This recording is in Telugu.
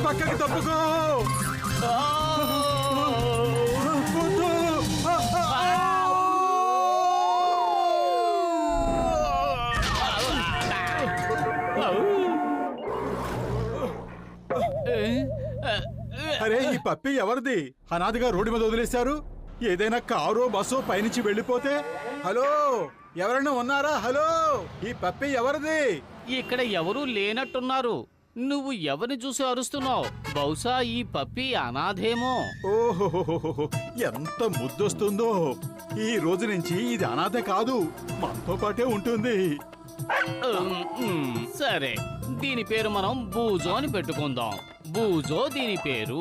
పక్కకి తప్పుకో. అరే, ఈ పప్పి ఎవరిది? అనాథగా రోడ్డు మీద వదిలేశారు. ఏదైనా కారో బస్సో పైనుంచి వెళ్ళిపోతే? హలో, ఎవరైనా ఉన్నారా? హలో, ఈ పప్పి ఎవరిది? ఇక్కడ ఎవరూ లేనట్టున్నారు. నువ్వు ఎవరిని చూసి అరుస్తున్నావు? బహుశా ఈ పప్పి అనాథేమో. ఓహో, ఎంత ముద్దొస్తుందో. ఈ రోజు నుంచి ఇది అనాథ కాదు, మనతో పాటే ఉంటుంది. సరే, దీని పేరు మనం బూజో అని పెట్టుకుందాం. బూజో దీని పేరు.